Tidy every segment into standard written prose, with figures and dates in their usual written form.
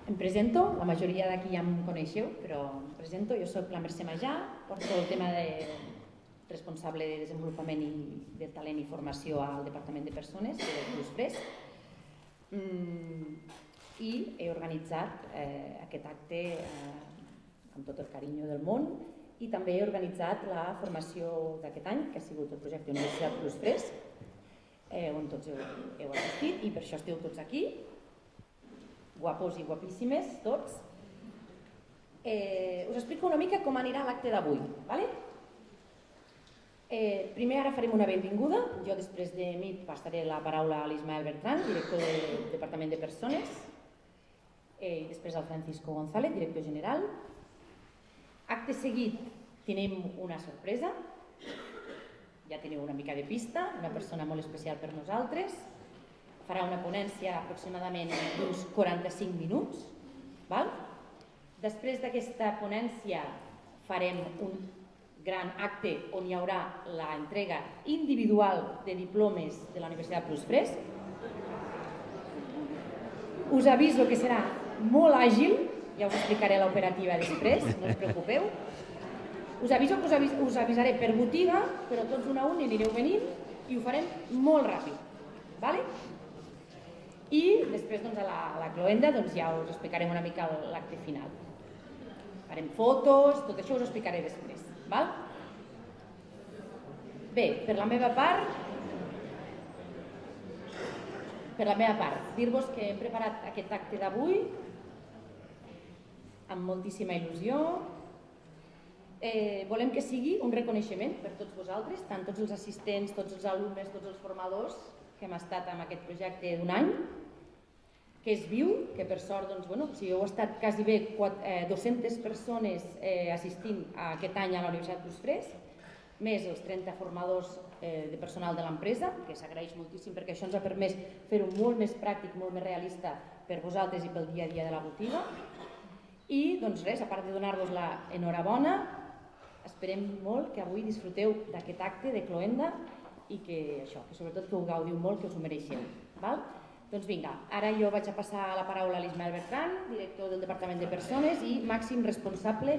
Em presento, la majoria d'aquí ja em coneixeu, però em presento. Jo soc la Mercè Majà, porto el tema de responsable de desenvolupament i de talent i formació al Departament de Persones de Plusfresc, i he organitzat aquest acte amb tot el carinyo del món, i també he organitzat la formació d'aquest any, que ha sigut el projecte Universitat Plusfresc, on tots heu assistit, i per això esteu tots aquí, guapos i guapíssimes tots. Us explico una mica com anirà l'acte d'avui. Primer ara farem una benvinguda. Jo després de mi passaré la paraula a l'Ismael Bertran, director del Departament de Persones, i després al Francisco González, director general. Acte seguit tenim una sorpresa, ja teniu una mica de pista, una persona molt especial per nosaltres. Farà una ponència aproximadament d'uns 45 minuts. Després d'aquesta ponència farem un gran acte on hi haurà l'entrega individual de diplomes de la Universitat Plusfresc. Us aviso que serà molt àgil, ja us explicaré l'operativa després, no us preocupeu. Us aviso que us avisaré per botiga, però tots un a un anireu venint i ho farem molt ràpid. I després a la cloenda ja us explicarem una mica l'acte final. Farem fotos, tot això us ho explicaré després. Bé, per la meva part, dir-vos que hem preparat aquest acte d'avui amb moltíssima il·lusió. Volem que sigui un reconeixement per tots vosaltres, tant tots els assistents, tots els alumnes, tots els formadors que hem estat en aquest projecte d'un any, que és viu, que per sort heu estat quasi bé 200 persones assistint aquest any a la Universitat Plusfresc, més els 30 formadors de personal de l'empresa, que s'agraeix moltíssim perquè això ens ha permès fer-ho molt més pràctic, molt més realista per vosaltres i pel dia a dia de la botiga. I res, a part de donar-vos l'enhorabona, esperem molt que avui disfruteu d'aquest acte de cloenda i que sobretot que ho gaudiu molt, que us ho mereixeu. Doncs vinga, ara jo vaig a passar la paraula a l'Ismael Bertran, director del Departament de Persones i màxim responsable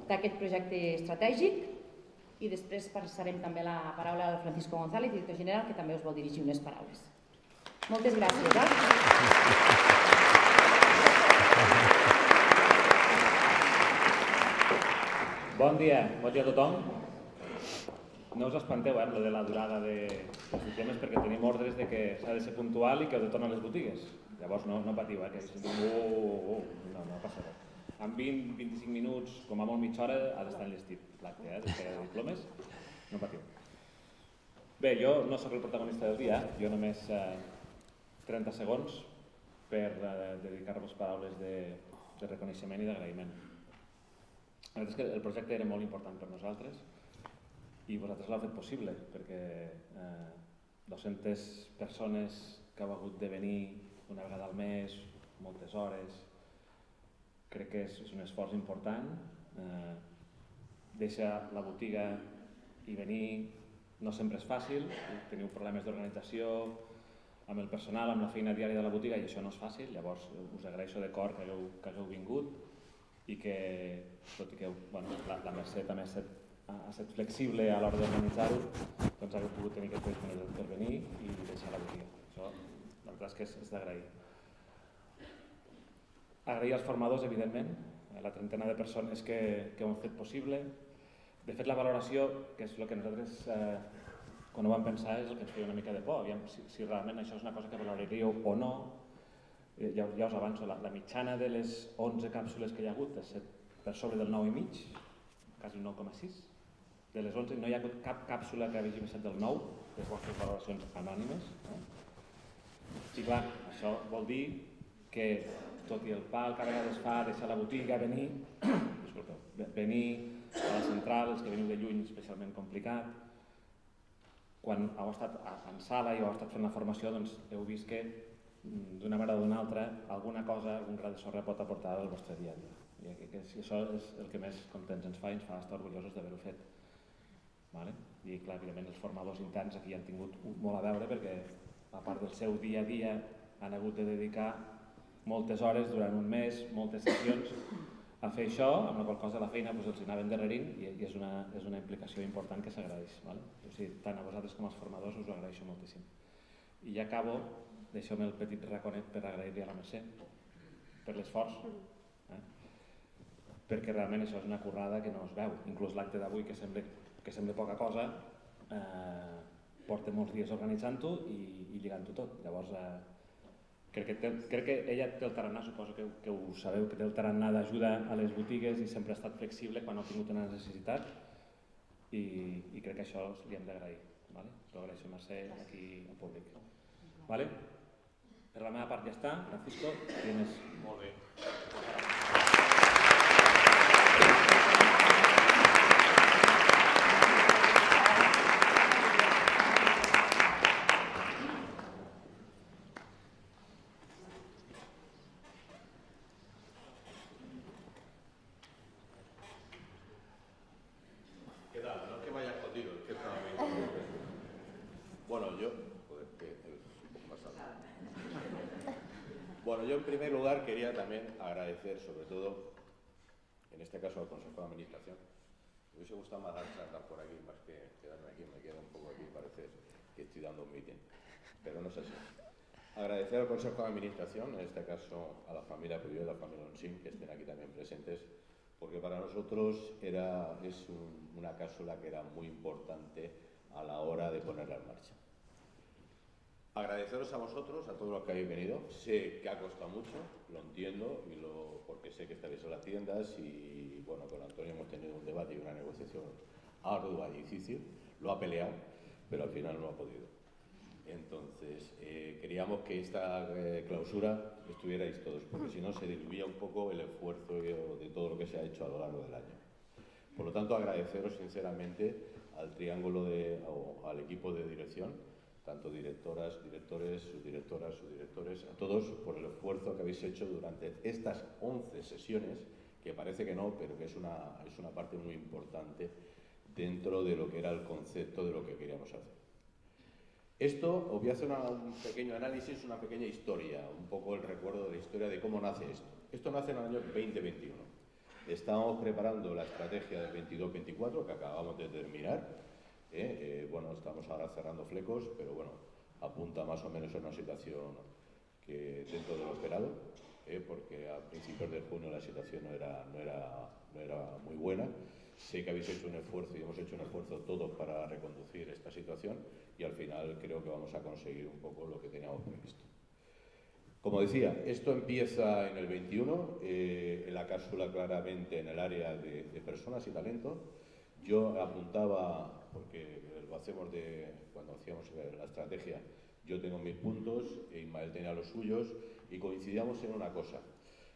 d'aquest projecte estratègic, i després passarem també la paraula al Francisco González, director general, que també us vol dirigir unes paraules. Moltes gràcies. Bon dia a tothom. No us espanteu amb de la durada dels temes perquè tenim ordres que s'ha de ser puntual i que heu de tornar a les botigues. Llavors no patiu, que si no passa res. En 20-25 minuts, com a molt mitja hora, ha d'estar enllestit l'acte d'entrega de diplomes. No patiu. Bé, jo no sóc el protagonista del dia, jo només 30 segons per dedicar-vos paraules de reconeixement i d'agraïment. La veritat és que el projecte era molt important per nosaltres i vosaltres l'heu fet possible, perquè 200 persones que heu hagut de venir una vegada al mes, moltes hores, crec que és un esforç important. Deixar la botiga i venir no sempre és fàcil, teniu problemes d'organització amb el personal, amb la feina diària de la botiga, i això no és fàcil. Llavors us agraeixo de cor que hagueu vingut i que, tot i que la Mercè també ha estat flexible a l'hora d'organitzar-ho, doncs hagueu pogut tenir aquest temps per venir i deixar la botiga. Això, la veritat és que és d'agrair. Agrair als formadors, evidentment, a la trentena de persones que ho han fet possible. De fet, la valoració, que és el que nosaltres, quan ho vam pensar, és el que ens feia una mica de por. Si realment això és una cosa que valoraríeu o no. Ja us avanço, la mitjana de les 11 càpsules que hi ha hagut és per sobre del 9,5, quasi 9,6. De les 11 no hi ha hagut cap càpsula que hagi passat del 9, les vostres valoracions anònimes. I clar, això vol dir que, tot i el pal que a vegades fa deixar la botiga, venir a la central, els que veniu de lluny, especialment complicat, quan heu estat en sala i heu estat fent la formació, doncs heu vist que d'una manera o d'una altra alguna cosa, algun gra de sorra pot aportar al vostre dia a dia. I això és el que més contents ens fa estar orgullosos d'haver-ho fet. I clar, evidentment els formadors interns aquí han tingut molt a veure perquè a part del seu dia a dia han hagut de dedicar moltes hores durant un mes, moltes sessions, a fer això, amb la qual cosa la feina doncs, els anaven darrerint i és una implicació important que s'agraeix. Vale? O sigui, tant a vosaltres com als formadors us ho agraeixo moltíssim. I ja acabo, deixeu-me el petit raconet per agrair-li a la Mercè per l'esforç, perquè realment això és una currada que no es veu. Inclús l'acte d'avui, que sembla poca cosa, porta molts dies organitzant-ho i lligant-ho tot. Llavors, crec que ella té el tarannà, suposo que ho sabeu, que té el tarannà d'ajuda a les botigues i sempre ha estat flexible quan ha tingut una necessitat i crec que això li hem d'agrair. Vale? Lo agraeixo, Mercè, aquí en públic. Vale? Per la meva part ja està. Francisco, tienes... Molt bé. Bueno, yo en primer lugar quería también agradecer, sobre todo, en este caso al Consejo de Administración. Me hubiese gustado más andar por aquí, más que quedarme aquí, me quedo un poco aquí, parece que estoy dando un meeting, pero no es así. Agradecer al Consejo de Administración, en este caso a la familia Puyol y a la familia Onsim, que estén aquí también presentes, porque para nosotros es una cápsula que era muy importante a la hora de ponerla en marcha. Agradeceros a vosotros, a todos los que habéis venido. Sé que ha costado mucho, lo entiendo, porque sé que estáis en las tiendas y bueno, con Antonio hemos tenido un debate y una negociación ardua y difícil. Lo ha peleado, pero al final no ha podido. Entonces, queríamos que esta clausura estuvierais todos, porque si no se diluía un poco el esfuerzo de todo lo que se ha hecho a lo largo del año. Por lo tanto, agradeceros sinceramente al triángulo o al equipo de dirección, tanto directoras, directores, subdirectores, a todos por el esfuerzo que habéis hecho durante estas 11 sesiones, que parece que no, pero que es una parte muy importante dentro de lo que era el concepto de lo que queríamos hacer. Esto, os voy a hacer un pequeño análisis, una pequeña historia, un poco el recuerdo de la historia de cómo nace esto. Esto nace en el año 2021. Estábamos preparando la estrategia del 22-24, que acabamos de terminar. Bueno, estamos ahora cerrando flecos, pero bueno, apunta más o menos a una situación que dentro de lo esperado, porque a principios de junio la situación no era muy buena. Sé que habéis hecho un esfuerzo y hemos hecho un esfuerzo todos para reconducir esta situación y al final creo que vamos a conseguir un poco lo que teníamos previsto. Como decía, esto empieza en el 21, en la cápsula claramente en el área de personas y talento. Yo apuntaba, porque lo hacemos cuando hacíamos la estrategia, yo tengo mis puntos, Ismael tenía los suyos y coincidíamos en una cosa.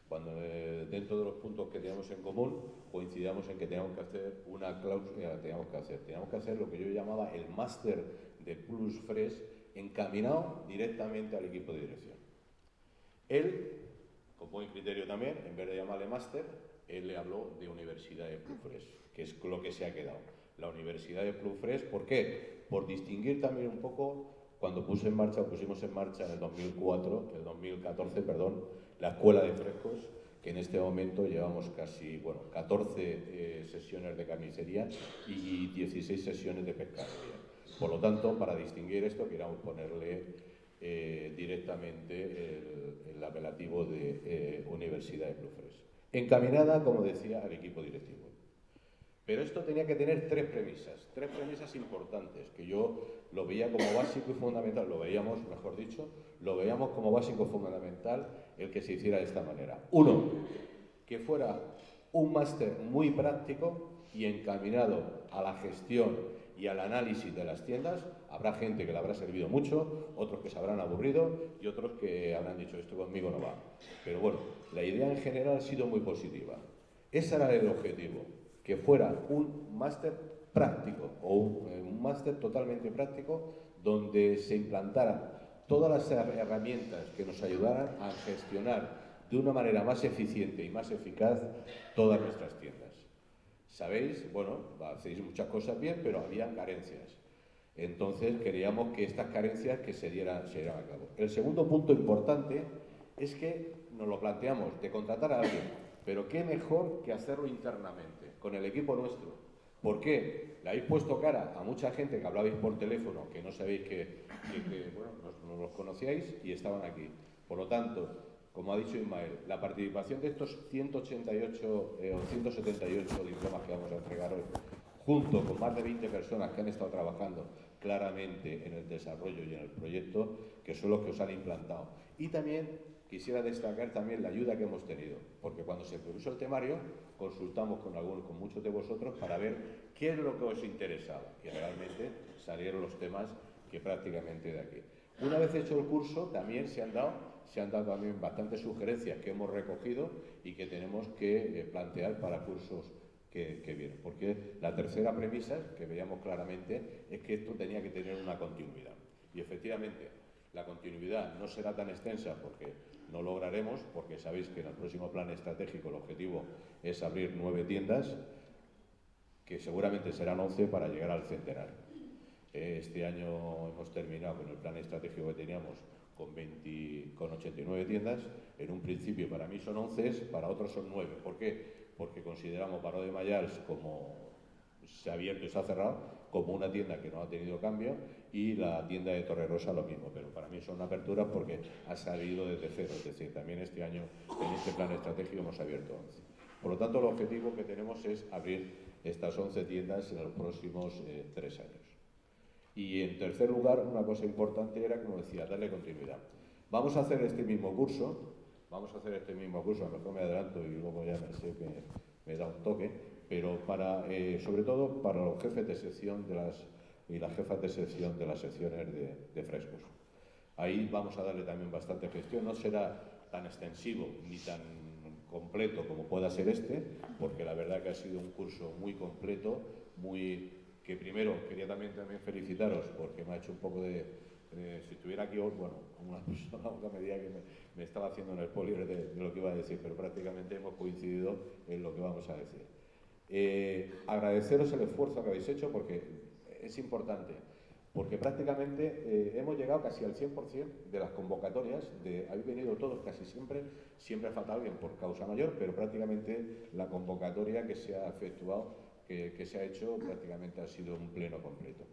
Cuando dentro de los puntos que teníamos en común, coincidíamos en que teníamos que hacer una cláusula, teníamos que hacer lo que yo llamaba el máster de Plus Fresh encaminado directamente al equipo de dirección. Él, con buen criterio también, en vez de llamarle máster, él le habló de Universidad de Plus Fresh, que es lo que se ha quedado. La Universidad de Plus Fresh, ¿por qué? Por distinguir también un poco, cuando pusimos en marcha en el 2014, la Escuela de Frescos, que en este momento llevamos casi 14 sesiones de carnicería y 16 sesiones de pescadería. Por lo tanto, para distinguir esto, queríamos ponerle directamente el apelativo de Universidad de Plus Fresh. Encaminada, como decía, al equipo directivo. Pero esto tenía que tener tres premisas importantes, que yo lo veía como básico y fundamental, lo veíamos como básico y fundamental el que se hiciera de esta manera. Uno, que fuera un máster muy práctico y encaminado a la gestión y al análisis de las tiendas. Habrá gente que le habrá servido mucho, otros que se habrán aburrido y otros que habrán dicho esto conmigo no va. Pero bueno, la idea en general ha sido muy positiva. Ese era el objetivo, que fuera un máster práctico o un máster totalmente práctico donde se implantaran todas las herramientas que nos ayudaran a gestionar de una manera más eficiente y más eficaz todas nuestras tiendas. Sabéis, bueno, hacéis muchas cosas bien, pero había carencias. Entonces queríamos que estas carencias que se dieran a cabo. El segundo punto importante es que nos lo planteamos de contratar a alguien, pero qué mejor que hacerlo internamente, con el equipo nuestro. ¿Por qué? Le habéis puesto cara a mucha gente que hablabais por teléfono, que no sabéis bueno, no los conocíais y estaban aquí. Por lo tanto, como ha dicho Ismael, la participación de estos 188 o 178 diplomas que vamos a entregar hoy, junto con más de 20 personas que han estado trabajando claramente en el desarrollo y en el proyecto, que son los que os han implantado. Y también quisiera destacar también la ayuda que hemos tenido, porque cuando se propuso el temario, consultamos con muchos de vosotros para ver qué es lo que os interesaba, y realmente salieron los temas que prácticamente de aquí. Una vez hecho el curso, también se han dado también bastantes sugerencias que hemos recogido y que tenemos que plantear para cursos que vienen. Porque la tercera premisa, que veíamos claramente, es que esto tenía que tener una continuidad. Y efectivamente, la continuidad no será tan extensa porque no lograremos, porque sabéis que en el próximo plan estratégico el objetivo es abrir 9 tiendas, que seguramente serán 11 para llegar al centenario. Este año hemos terminado con el plan estratégico que teníamos con 89 tiendas. En un principio para mí son 11, para otros son 9. ¿Por qué? Porque consideramos Baró de Mallals, como se ha abierto y se ha cerrado, como una tienda que no ha tenido cambio, y la tienda de Torrerosa lo mismo, pero para mí son aperturas porque ha salido desde cero, es decir, también este año en este plan estratégico hemos abierto 11. Por lo tanto, el objetivo que tenemos es abrir estas 11 tiendas en los próximos 3 años. Y en tercer lugar, una cosa importante era, como decía, darle continuidad. Vamos a hacer este mismo curso, a lo mejor me adelanto y luego ya sé que me da un toque, pero sobre todo para los jefes de sección y las jefas de sección de las secciones de frescos. Ahí vamos a darle también bastante gestión, no será tan extensivo ni tan completo como pueda ser este, porque la verdad que ha sido un curso muy completo, que primero quería también felicitaros porque me ha hecho un poco si estuviera aquí hoy, bueno, una persona me diría que me estaba haciendo un spoiler de lo que iba a decir, pero prácticamente hemos coincidido en lo que vamos a decir. Agradeceros el esfuerzo que habéis hecho porque es importante, porque prácticamente hemos llegado casi al 100% de las convocatorias, habéis venido todos casi siempre falta alguien por causa mayor, pero prácticamente la convocatoria que se ha efectuado, que se ha hecho, prácticamente ha sido un pleno completo.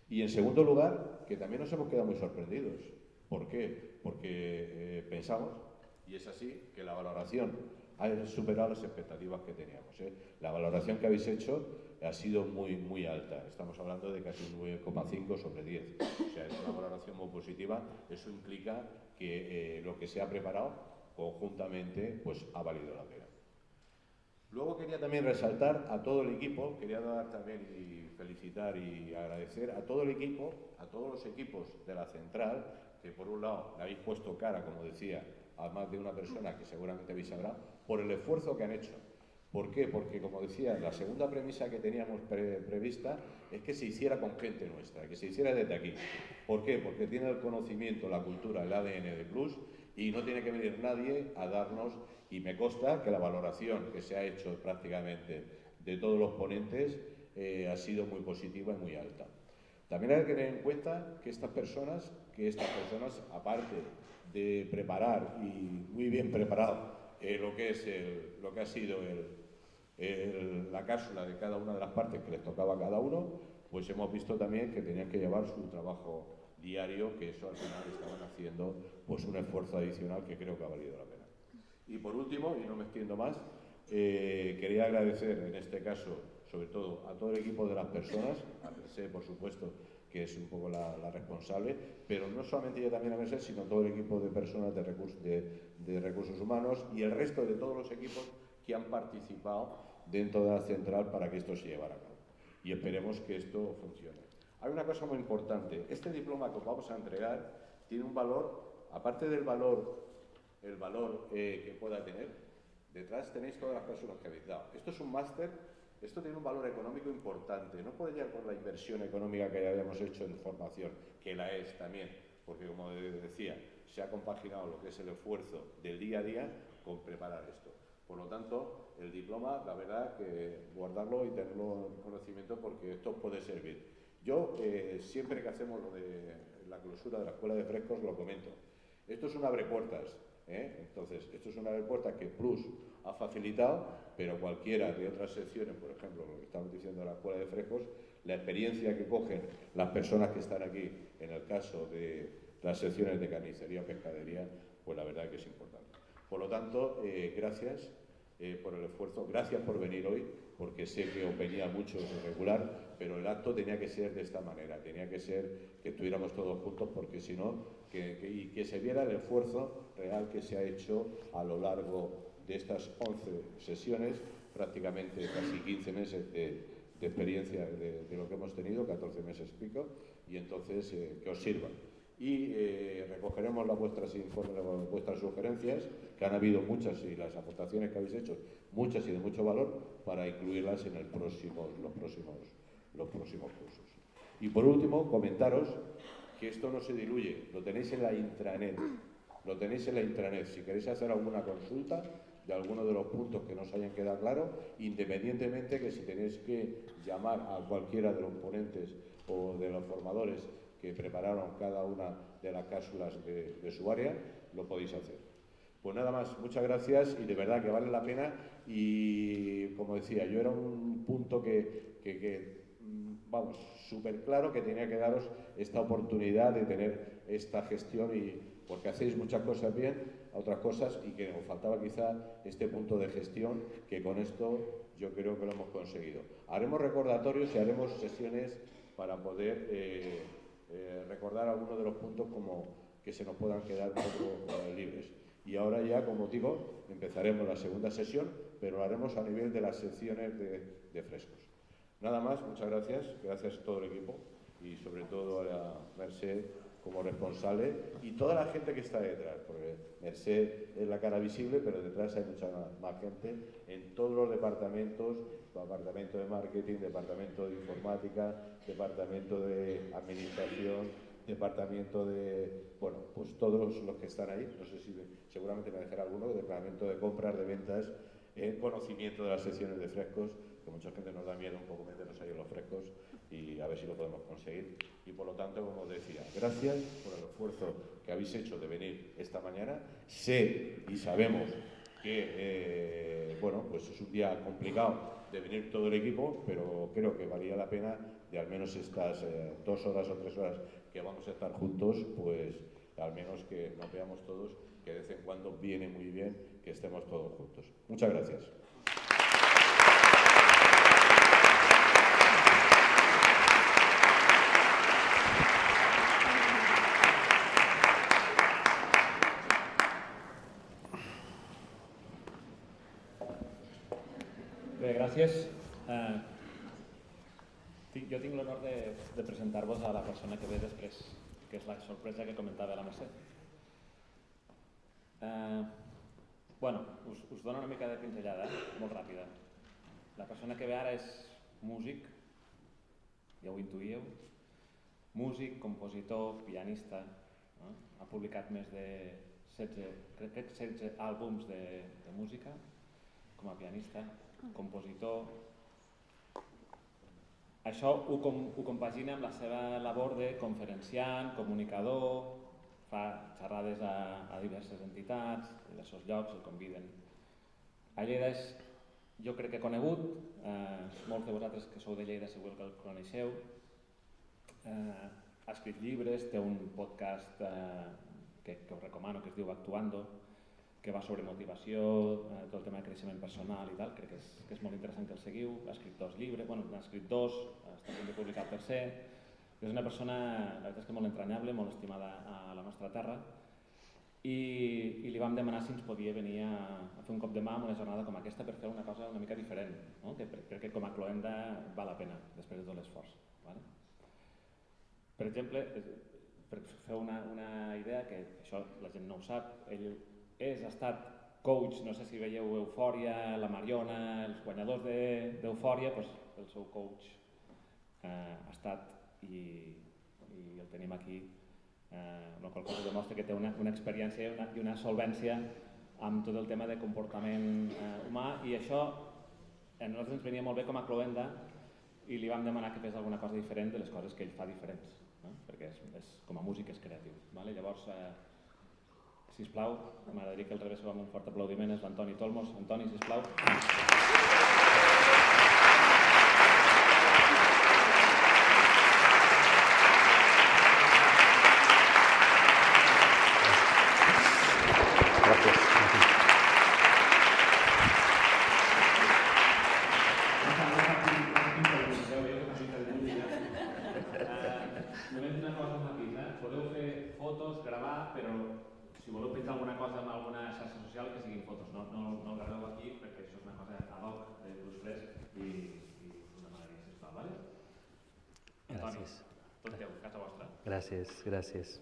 Y en segundo lugar, que también nos hemos quedado muy sorprendidos. ¿Por qué? Porque pensamos, y es así, que la valoración ha superado las expectativas que teníamos. La valoración que habéis hecho ha sido muy, muy alta. Estamos hablando de casi 9,5 sobre 10. O sea, es una valoración muy positiva. Eso implica que lo que se ha preparado conjuntamente pues ha valido la pena. Luego quería también resaltar a todo el equipo, quería dar también y felicitar y agradecer a todo el equipo, a todos los equipos de la central, que por un lado le habéis puesto cara, como decía, a más de una persona que seguramente habéis hablado, por el esfuerzo que han hecho. ¿Por qué? Porque, como decía, la segunda premisa que teníamos prevista es que se hiciera con gente nuestra, que se hiciera desde aquí. ¿Por qué? Porque tiene el conocimiento, la cultura, el ADN de Plus y no tiene que venir nadie a darnos, y me consta que la valoración que se ha hecho prácticamente de todos los ponentes ha sido muy positiva y muy alta. También hay que tener en cuenta que estas personas, aparte de preparar y muy bien preparado lo que ha sido la cápsula de cada una de las partes que les tocaba a cada uno, pues hemos visto también que tenían que llevar su trabajo diario, que eso al final estaban haciendo pues un esfuerzo adicional que creo que ha valido la pena. Y por último, y no me extiendo más, quería agradecer en este caso, sobre todo, a todo el equipo de las personas, a Mercé, por supuesto, que es un poco la responsable, pero no solamente ella también a Mercé, sino todo el equipo de personas de recursos humanos y el resto de todos los equipos que han participado dentro de la central para que esto se llevara a cabo. Y esperemos que esto funcione. Hay una cosa muy importante. Este diploma que os vamos a entregar tiene un valor, aparte del valor, el valor que pueda tener, detrás tenéis todas las personas que habéis dado. Esto es un máster, esto tiene un valor económico importante. No puede llegar por la inversión económica que ya habíamos hecho en formación, que la es también, porque como decía, se ha compaginado lo que es el esfuerzo del día a día con preparar esto. Por lo tanto, el diploma, la verdad, que guardarlo y tenerlo en conocimiento porque esto puede servir. Yo, siempre que hacemos lo de la clausura de la Escuela de Frescos, lo comento. Esto es un abrepuertas. Entonces, esto es una respuesta que Plus ha facilitado, pero cualquiera de otras secciones, por ejemplo, lo que estamos diciendo de la Escuela de Frescos, la experiencia que cogen las personas que están aquí, en el caso de las secciones de carnicería o pescadería, pues la verdad que es importante. Por lo tanto, gracias por el esfuerzo, gracias por venir hoy, porque sé que os venía mucho irregular, pero el acto tenía que ser de esta manera, tenía que ser que estuviéramos todos juntos, porque si no, que se viera el esfuerzo real que se ha hecho a lo largo de estas 11 sesiones, prácticamente casi 15 meses de experiencia de lo que hemos tenido, 14 meses pico, y entonces que os sirva. Y recogeremos vuestras sugerencias, que han habido muchas, y las aportaciones que habéis hecho, muchas y de mucho valor, para incluirlas en los próximos cursos. Y por último, comentaros que esto no se diluye, lo tenéis en la intranet. Si queréis hacer alguna consulta de alguno de los puntos que nos hayan quedado claros, independientemente que si tenéis que llamar a cualquiera de los ponentes o de los formadores que prepararon cada una de las cápsulas de su área, lo podéis hacer. Pues nada más, muchas gracias y de verdad que vale la pena y como decía, yo era un punto vamos, súper claro que tenía que daros esta oportunidad de tener esta gestión y porque hacéis muchas cosas bien, otras cosas y que os faltaba quizá este punto de gestión que con esto yo creo que lo hemos conseguido. Haremos recordatorios y haremos sesiones para poder recordar algunos de los puntos como que se nos puedan quedar un poco libres. Y ahora ya, como digo, empezaremos la segunda sesión, pero lo haremos a nivel de las secciones de frescos. Nada más, muchas gracias a todo el equipo y sobre todo a la Mercè como responsable y toda la gente que está detrás, porque Mercè es la cara visible, pero detrás hay mucha más gente en todos los departamentos, departamento de marketing, departamento de informática, departamento de administración, departamento de, bueno, pues todos los que están ahí, no sé si seguramente me dejará alguno, departamento de compras, de ventas, conocimiento de las secciones de frescos, que mucha gente nos da miedo un poco meternos ahí en los frescos y a ver si lo podemos conseguir. Y por lo tanto, como os decía, gracias por el esfuerzo que habéis hecho de venir esta mañana. Sé y sabemos que, bueno, pues es un día complicado de venir todo el equipo, pero creo que valía la pena de al menos estas 2 horas o 3 horas que vamos a estar juntos, pues al menos que nos veamos todos, que de vez en cuando viene muy bien que estemos todos juntos. Muchas gracias. Bé, gràcies. Jo tinc l'honor de presentar-vos a la persona que ve després, que és la sorpresa que comentava la Mercè. Bueno, us dono una mica de pinzellada, molt ràpida. La persona que ve ara és músic, ja ho intuïeu, músic, compositor, pianista, ha publicat més de 16 àlbums de música com a pianista, compositor. Això ho compagina amb la seva labor de conferenciant, comunicador, fa xerrades a diverses entitats, a diversos llocs, el conviden. A Lleida és, jo crec que conegut, molts de vosaltres que sou de Lleida segur que el coneixeu. Ha escrit llibres, té un podcast que us recomano, que es diu Actuando, que va sobre motivació, tot el tema de creixement personal i tal, crec que és molt interessant que el seguiu. Ha escrit 2 llibres, bueno, n'ha escrit 2, està a punt de publicar el tercer. És una persona, la veritat és que molt entranyable, molt estimada a la nostra terra, i li vam demanar si ens podia venir a fer un cop de mà en una jornada com aquesta per fer una cosa una mica diferent, no? Que crec que com a cloenda val la pena, després de tot l'esforç. Vale? Per exemple, per fer una idea, que això la gent no ho sap, ell ha estat coach, no sé si veieu Eufòria, la Mariona, els guanyadors d'Eufòria, doncs el seu coach ha estat i el tenim aquí, la qual cosa demostra que té una experiència i una solvència amb tot el tema de comportament humà, i això a nosaltres ens venia molt bé com a cloenda i li vam demanar que fes alguna cosa diferent de les coses que ell fa diferents, no? Perquè com a músic és creatiu. Vale? Llavors, sisplau, m'agradaria que el rebéssiu amb un fort aplaudiment, és l'Antoni Tolmos. Antoni, sisplau. Només una cosa amb matís, podeu fer fotos, gravar, però si voleu penjar alguna cosa en alguna xarxa social, que siguin fotos, no el graveu aquí, perquè això és una cosa ad hoc, de plus fresc, i us demanaria, sisplau, vale? Antoni, tot teu, casa vostra. Gràcies, gràcies.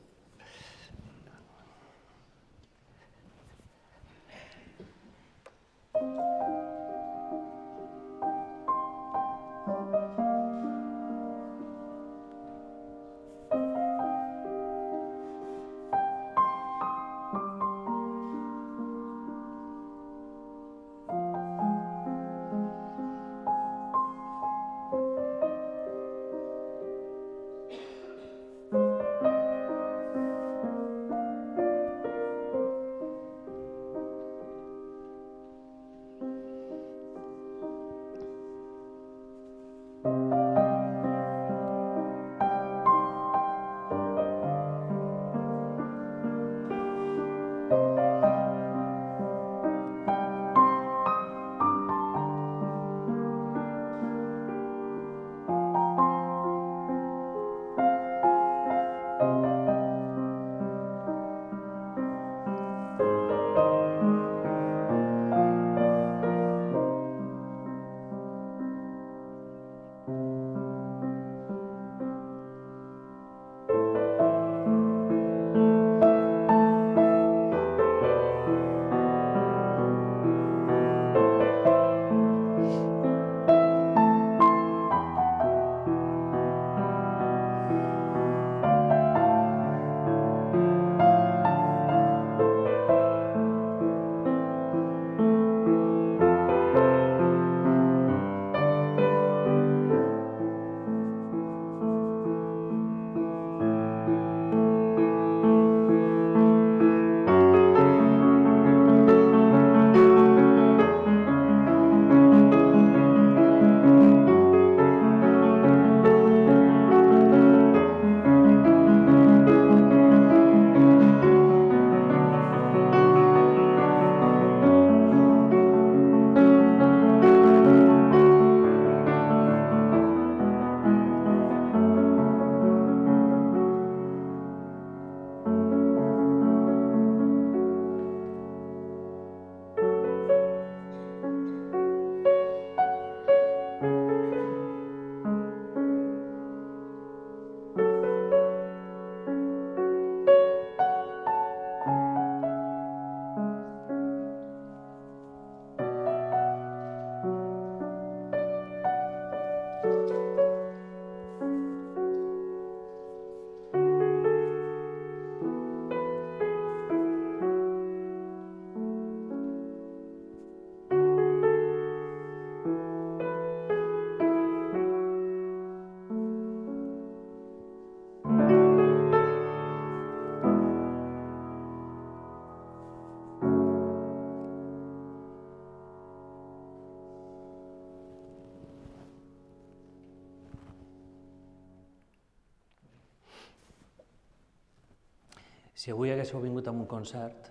Si avui haguéssiu vingut a un concert,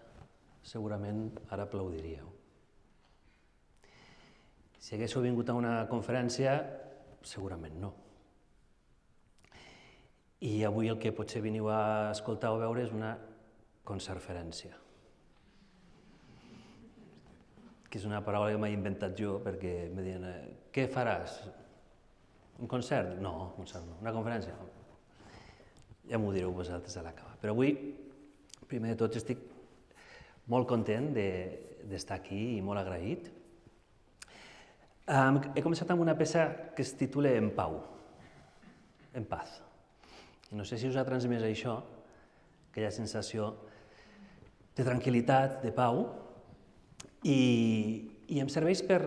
segurament ara aplaudiríeu. Si haguéssiu vingut a una conferència, segurament no. I avui el que potser veniu a escoltar o veure és una concertferència, que és una paraula que m'he inventat jo perquè em deien què faràs? Un concert? No, un concert no. Una conferència? Ja m'ho direu vosaltres a l'acabar. Però avui, primer de tot, estic molt content d'estar aquí i molt agraït. He començat amb una peça que es titula En pau, en paz. No sé si us ha transmès això, aquella sensació de tranquil·litat, de pau, i em serveix per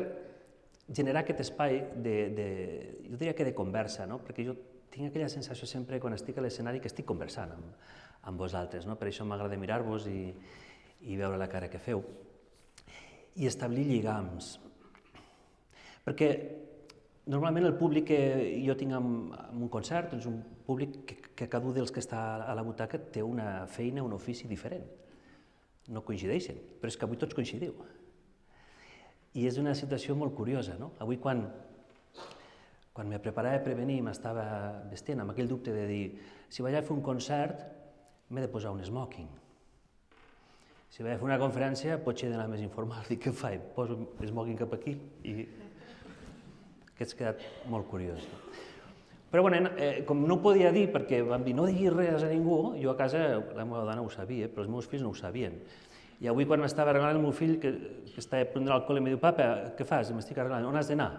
generar aquest espai jo diria que de conversa, no? Perquè jo tinc aquella sensació sempre quan estic a l'escenari que estic conversant amb vosaltres, no? Per això m'agrada mirar-vos i veure la cara que feu, i establir lligams. Perquè normalment el públic que jo tinc en un concert és un públic que cada un dels que està a la butaca té una feina, un ofici diferent. No coincideixen, però és que avui tots coincidiu. I és una situació molt curiosa, no? Avui quan me preparava per venir m'estava vestint amb aquell dubte de dir si vaig a fer un concert m'he de posar un smoking. Si vaig a fer una conferència potser he d'anar més informal. Dic, què faig? Poso un smoking cap aquí i que has quedat molt curiós. Però bueno, com no ho podia dir perquè vam dir no diguis res a ningú, jo a casa la meva dona ho sabia, però els meus fills no ho sabien. I avui quan m'estava arreglant el meu fill, que estava a punt d'anar al col·le, em diu, papa, què fas? M'estic arreglant, on has d'anar?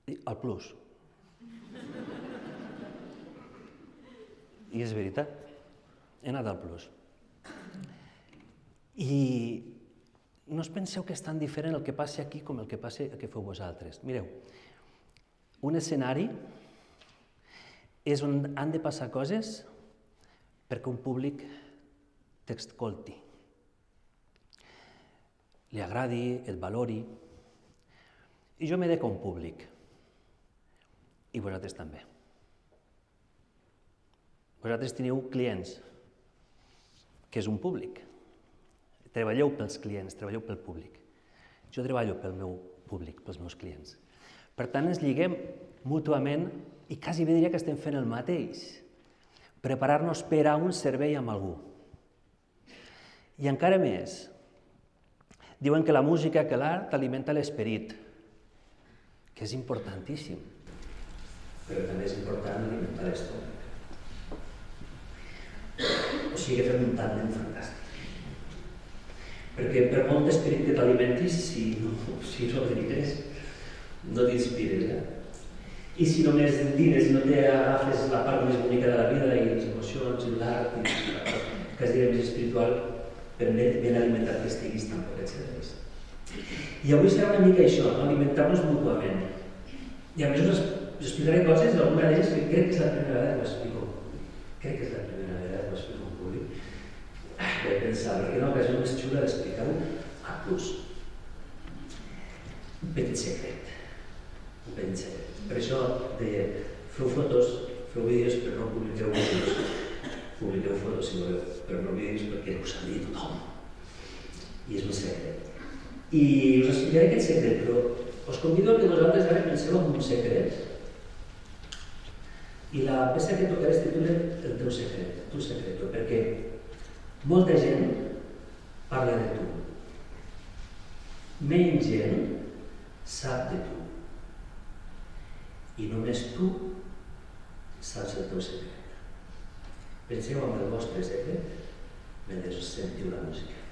Dic, al Plus. I és veritat, he anat al Plus. I no us penseu que és tan diferent el que passi aquí com el que passi que feu vosaltres. Mireu, un escenari és on han de passar coses perquè un públic t'escolti, li agradi, et valori. I jo m'he de com públic. I vosaltres també. Vosaltres teniu clients, que és un públic. Treballeu pels clients, treballeu pel públic. Jo treballo pel meu públic, pels meus clients. Per tant, ens lliguem mútuament i quasi bé diria que estem fent el mateix. Preparar-nos per a un servei amb algú. I encara més, diuen que la música, que l'art alimenta l'esperit, que és importantíssim, però també és important alimentar l'estómac. O sigui que fem un tàndem fantàstic. Perquè per molt esperit que t'alimentis, si no dines, no t'inspires. I si només dines i no t'agafes la part més bonica de la vida i les emocions i l'art i que es diria més espiritual, per ben alimentat que estiguis tampoc et serveix. I avui serà una mica això, no? Alimentar-nos mútuament. I a més us explicaré coses, alguna d'elles que crec que és la primera vegada que ho explico. Crec que és la primera vegada que ho explico en públic. Vaig pensar, perquè una ocasió més xula d'explicar-ho a Plus. Un petit secret. Un petit secret. Per això deia, feu fotos, feu vídeos, però no publiqueu vídeos. Publiqueu fotos si voleu, però no vídeos perquè ho sabia tothom. I és un secret. I us explicaré aquest secret, però us convido a que vosaltres ara penseu en un secret. I la peça que tocaré es titula El teu secret, tu secreto, perquè molta gent parla de tu. Menys gent sap de tu. I només tu saps el teu secret. Penseu en el vostre secret mentre sentiu la música.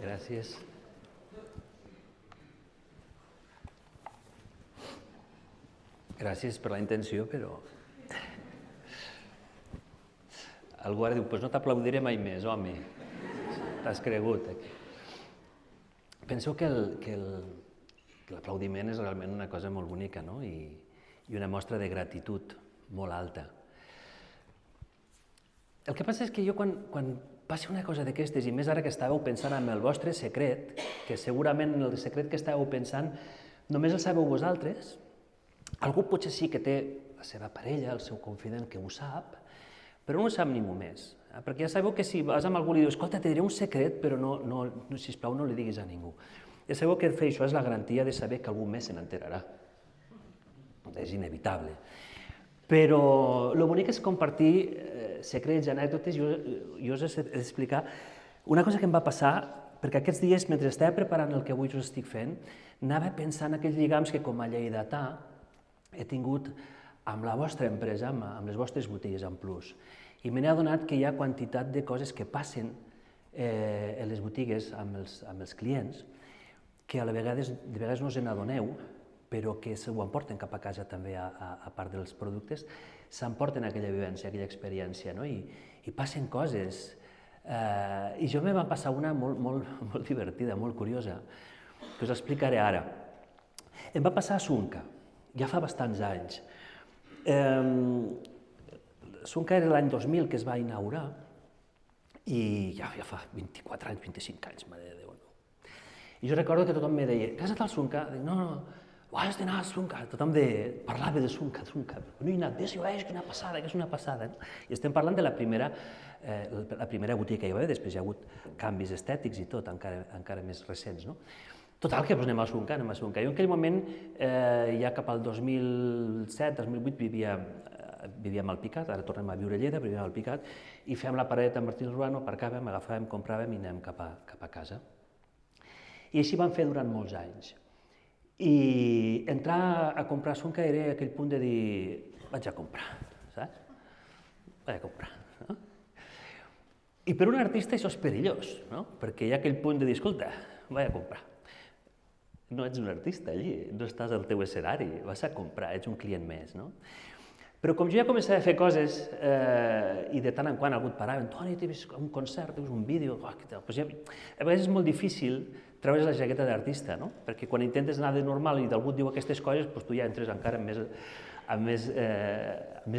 Gràcies. Gràcies per la intenció, però... Algú ara diu, doncs no t'aplaudiré mai més, home. T'has cregut. Penso que l'aplaudiment és realment una cosa molt bonica, no? I una mostra de gratitud molt alta. El que passa és que jo quan passa una cosa d'aquestes, i més ara que estàveu pensant en el vostre secret, que segurament el secret que estàveu pensant només el sabeu vosaltres, algú potser sí que té la seva parella, el seu confident que ho sap, però no ho sap ningú més. Perquè ja sabeu que si vas amb algú i li dius escolta, te diré un secret, però sisplau no li diguis a ningú. Ja sabeu que fer això és la garantia de saber que algú més se n'enterarà. És inevitable. Però el bonic és compartir secrets, anècdotes. Jo us he d'explicar una cosa que em va passar, perquè aquests dies, mentre estava preparant el que avui us estic fent, anava pensant en aquells lligams que com a lleidatà he tingut amb la vostra empresa, amb les vostres botigues en plus. I me n'he adonat que hi ha quantitat de coses que passen a les botigues amb els clients que de vegades no us n'adoneu, però que s'ho emporten cap a casa també, a part dels productes, s'emporten aquella vivència, aquella experiència, no? I passen coses. I jo me va passar una molt divertida, molt curiosa, que us explicaré ara. Em va passar a Sunca, ja fa bastants anys. Sunca era l'any 2000 que es va inaugurar, i ja fa 24 anys, 25 anys, mare de Déu. I jo recordo que tothom me deia, que has anat al Sunca? Dic, no, has d'anar al Sunca. Tothom parlava de Sunca. No hi he anat, ves, quina passada, que és una passada. I estem parlant de la primera botiga que hi va haver, després hi ha hagut canvis estètics i tot, encara més recents. Total, que anem al Sunca, Jo en aquell moment, ja cap al 2007-2008, vivíem al Picat, ara tornem a viure a Lleida, vivíem al Picat, i fèiem la paradeta amb Martí Urbano, aparcàvem, agafàvem, compràvem i anàvem cap a casa. I així vam fer durant molts anys. I entrar a comprar a Sunca era aquell punt de dir, vaig a comprar, saps? Vaig a comprar. I per un artista això és perillós, perquè hi ha aquell punt de dir, escolta, vaig a comprar. No ets un artista allí, no estàs al teu escenari, vas a comprar, ets un client més. Però com jo ja començava a fer coses i de tant en quant algú et parava, Toni, t'he vist un concert, t'he vist un vídeo, a vegades és molt difícil treure's la jaqueta d'artista, perquè quan intentes anar de normal i algú et diu aquestes coses, tu ja entres encara amb més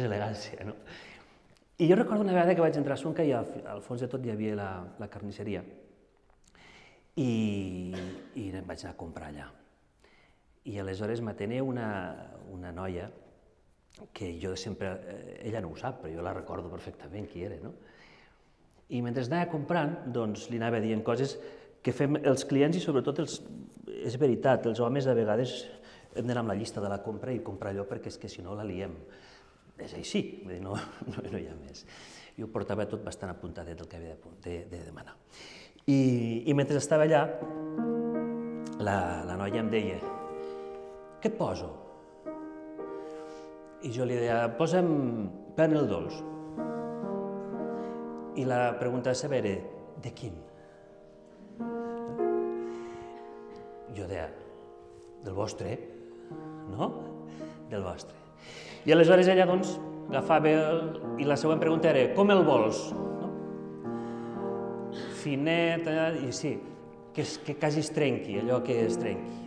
elegància. I jo recordo una vegada que vaig entrar a Sunca i al fons de tot hi havia la carnisseria. I em vaig anar a comprar allà. I aleshores m'atenia una noia que jo sempre, ella no ho sap, però jo la recordo perfectament qui era, I mentre anava comprant, doncs li anava dient coses que fem els clients i sobretot és veritat, els homes a vegades hem d'anar amb la llista de la compra i comprar allò perquè és que si no la liem. És així, no hi ha més. Jo ho portava tot bastant apuntadet del que havia de demanar. I mentre estava allà, la noia em deia, què et poso? I jo li deia, posa'm pernil dolç. I la pregunta a saber era, de quin? Jo deia, del vostre, no? Del vostre. I aleshores ella, doncs, agafava i la següent pregunta era, com el vols? Finet, i sí, que quasi es trenqui, allò que es trenqui.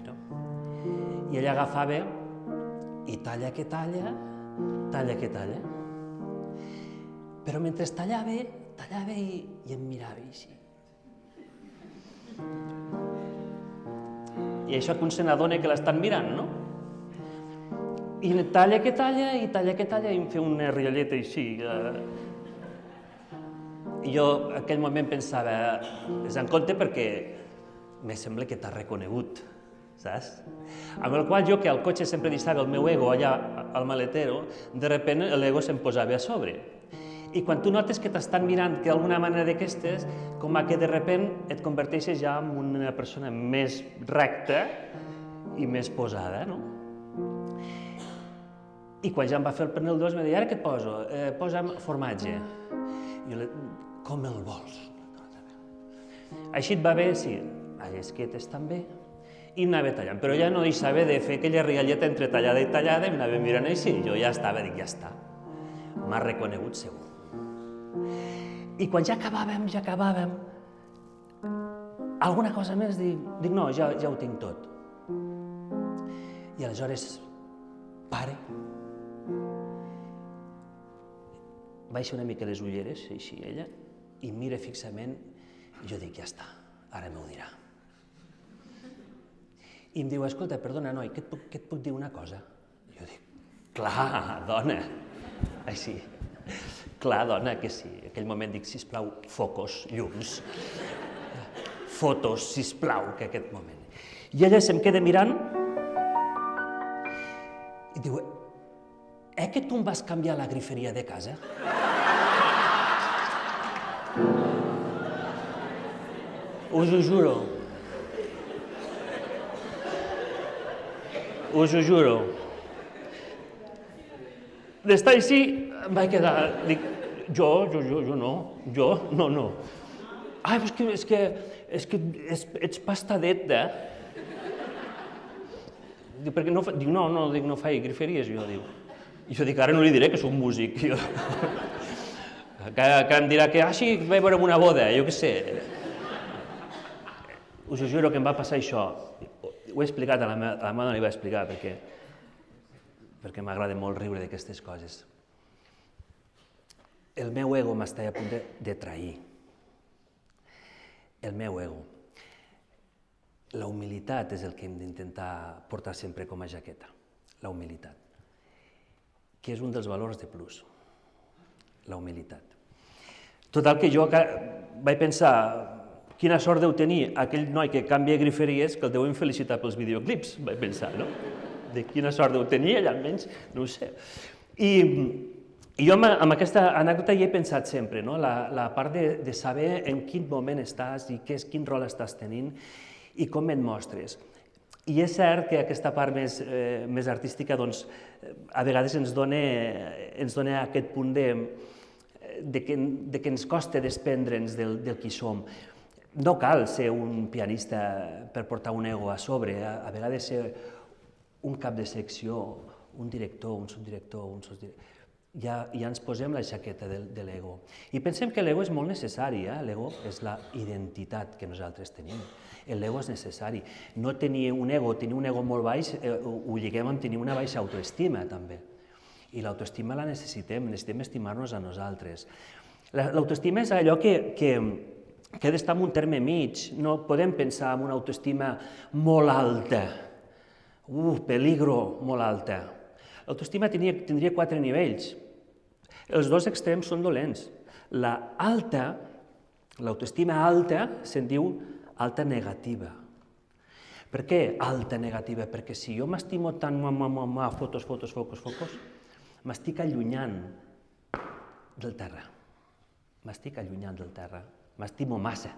I ella agafava i talla que talla, talla que talla. Però mentre tallava i em mirava així. I això que un se n'adona que l'estan mirant, no? I talla que talla i em feia una rialleta així. I jo en aquell moment pensava, és en compte perquè me sembla que t'ha reconegut, saps? Amb el qual jo, que al cotxe sempre deixava el meu ego allà al maletero, de repente l'ego se'm posava a sobre. I quan tu notes que t'estan mirant que d'alguna manera d'aquestes, com que de repente et converteixes ja en una persona més recta i més posada, no? I quan ja em va fer el pernil dolç, em deia, ara què et poso? Posa'm formatge. I jo, com el vols? Així et va bé, sí, a les quietes també, i anava tallant, però ja no deixava de fer aquella rialleta entre tallada i tallada, em anava mirant així, jo ja estava, dic, ja està, m'ha reconegut segur. I quan ja acabàvem, alguna cosa més, dic no, ja ho tinc tot. I aleshores, pare, baixa una mica les ulleres, així ella, i mira fixament, i jo dic, ja està, ara m'ho dirà. I em diu, escolta, perdona, noi, que et puc dir una cosa? I jo dic, clar, dona, així, clar, dona, que sí. En aquell moment dic, sisplau, focus, llums, fotos, sisplau, que aquest moment. I ella se'm queda mirant i diu, que tu em vas canviar la griferia de casa? Us ho juro. Us ho juro. D'estar així em vaig quedar, dic, jo no. Ai, és que ets pastadet, Dic, perquè no, dic, no faig griferies, jo dic, ara no li diré que soc músic, que em dirà que així vaig veure una boda, jo què sé. Us ho juro que em va passar això. Ho he explicat, a la meva dona li vaig explicar, perquè m'agrada molt riure d'aquestes coses. El meu ego m'estava a punt de trair. El meu ego. La humilitat és el que hem d'intentar portar sempre com a jaqueta. La humilitat. Que és un dels valors de plus. La humilitat. Total que jo vaig pensar, quina sort deu tenir aquell noi que canvia griferies que el deuen felicitar pels videoclips, vaig pensar, no? De quina sort deu tenir ell, almenys, no ho sé. I jo amb aquesta anècdota hi he pensat sempre, no? La part de saber en quin moment estàs i quin rol estàs tenint i com et mostres. I és cert que aquesta part més artística, doncs, a vegades ens dona aquest punt de que ens costa desprendre'ns del qui som. No cal ser un pianista per portar un ego a sobre, a vegades ser un cap de secció, un director, un subdirector, ja ens posem la jaqueta de l'ego. I pensem que l'ego és molt necessari, l'ego és la identitat que nosaltres tenim. L'ego és necessari. No tenir un ego molt baix, ho lliguem amb tenir una baixa autoestima, també. I l'autoestima la necessitem estimar-nos a nosaltres. L'autoestima és allò que ha d'estar en un terme mig, no podem pensar en una autoestima molt alta, peligro, molt alta. L'autoestima tindria 4 nivells. Els 2 extrems són dolents. L'autoestima alta se'n diu alta negativa. Per què alta negativa? Perquè si jo m'estimo tant, fotos, m'estic allunyant del terra. M'estimo massa.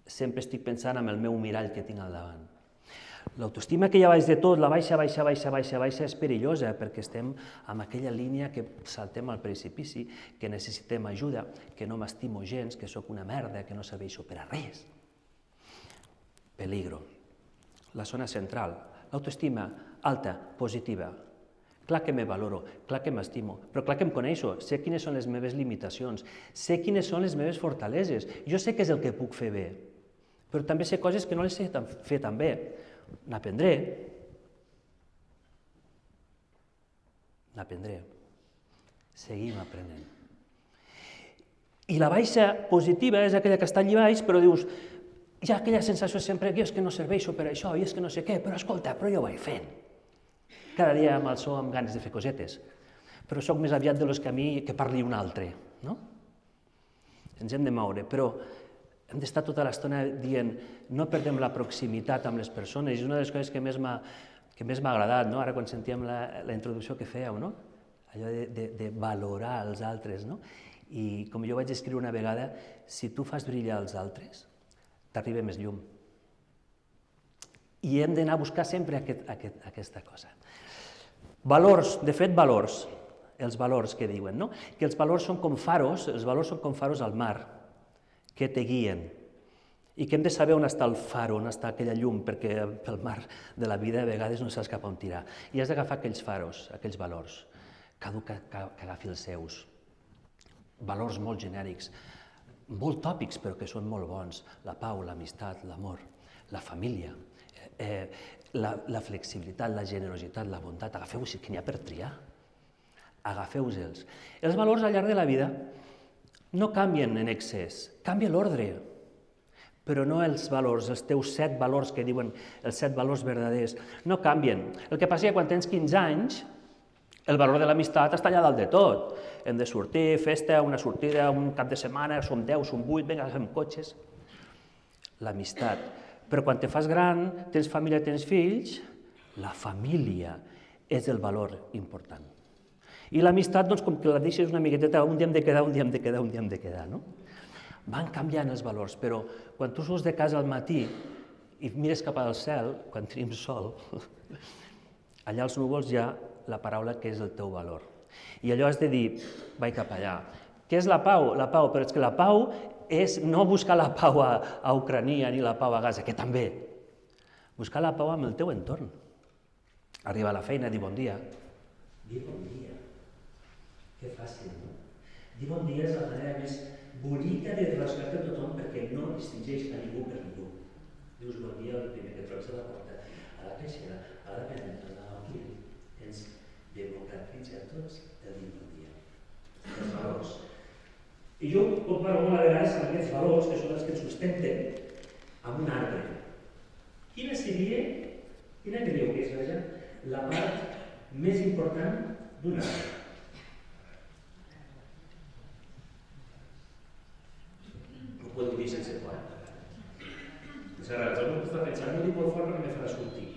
Sempre estic pensant en el meu mirall que tinc al davant. L'autoestima que hi ha baix de tot, la baixa, és perillosa perquè estem en aquella línia que saltem al precipici, que necessitem ajuda, que no m'estimo gens, que sóc una merda, que no serveixo per a res. Peligro. La zona central, l'autoestima alta, positiva. Clar que me valoro, clar que m'estimo, però clar que em coneixo, sé quines són les meves limitacions, sé quines són les meves fortaleses, jo sé què és el que puc fer bé, però també sé coses que no les sé fer tan bé. N'aprendré. Seguim aprenent. I la baixa positiva és aquella que està allà baix, però dius, hi ha aquella sensació sempre que és que no serveixo per això, i és que no sé què, però escolta, però jo ho vaig fent. Cada dia m'alço amb ganes de fer cosetes, però sóc més aviat de los que parli un altre, no? Ens hem de moure, però hem d'estar tota l'estona dient no perdem la proximitat amb les persones, és una de les coses que més m'ha agradat, no? Ara quan sentíem la introducció que fèieu, no? Allò de valorar els altres, no? I com jo vaig escriure una vegada, si tu fas brillar els altres, t'arriba més llum. I hem d'anar a buscar sempre aquesta cosa. Valors, de fet valors, els valors que diuen, no? Que els valors són com faros al mar, que te guien, i que hem de saber on està el faro, on està aquella llum, perquè pel mar de la vida a vegades no saps cap on tirar. I has d'agafar aquells faros, aquells valors, cada un que agafi els seus. Valors molt genèrics, molt tòpics, però que són molt bons. La pau, l'amistat, l'amor, la família, la flexibilitat, la generositat, la bondat. Agafeu-vos, que n'hi ha per triar. Agafeu-se'ls. Els valors al llarg de la vida no canvien en excés, canvia l'ordre, però no els valors, els teus 7 valors que diuen els 7 valors verdaders, no canvien. El que passa és que quan tens 15 anys, el valor de l'amistat està allà dalt de tot. Hem de sortir, festa, una sortida, un cap de setmana, som 10, som 8, vinga, agafem cotxes. L'amistat. Però quan te fas gran, tens família, tens fills, la família és el valor important. I l'amistat, doncs, com que la deixes una miqueteta, un dia hem de quedar, un dia hem de quedar, un dia hem de quedar, no? Van canviant els valors, però quan tu surts de casa al matí i mires cap al cel, quan tenim sol, allà als núvols hi ha la paraula que és el teu valor. I allò has de dir, vaig cap allà. Què és la pau? La pau, però és que la pau és no buscar la pau a Ucrania ni la pau a Gaza, que també. Buscar la pau amb el teu entorn. Arriba a la feina, dir bon dia. Dir bon dia. Que fàcil, no? Dir bon dia és la manera més bonica de relacionar-te amb tothom perquè no distingeix a ningú per ningú. Dius bon dia el primer que trobes a la porta, a la caixera, a la dependenta, al client. Ens democratitza a tots el dir bon dia. Els valors. I jo comparo molt a vegades amb aquests valors que són els que ens sustenten amb un arbre. Quina creieu que és la part més important d'un arbre? No puedo dir sense por. Serrat, el meu està pensant, no dic molt fort perquè me farà sortir.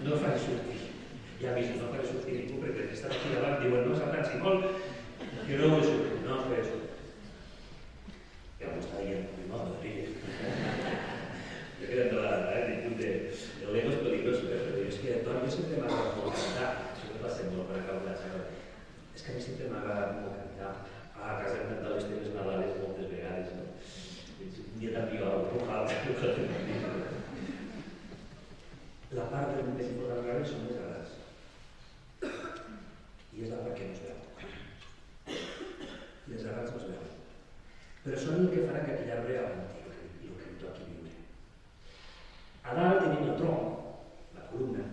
No faré sortir. Ja vist, no faré sortir ningú perquè està aquí davant, diuen, no, Serrat, si vol, jo no vull sortir, no faré sortir. Ja m'ho està dient, no, no digues. Jo quedat de el l'ego és peligrós, però és que jo sempre m'agrada molt cantar, això que passa molt per acabar la xerrada. És que a mi sempre m'agrada molt cantar. A casa hem cantat les teves Nadales moltes vegades, no? Un dia tan viola, la part més important de l'arbre són les arrels. I és la part que no es veu. Les arrels no es veuen. Però són el que farà que aquell arbre avanti i el que li toqui viure. A dalt tenim el tronc, la columna,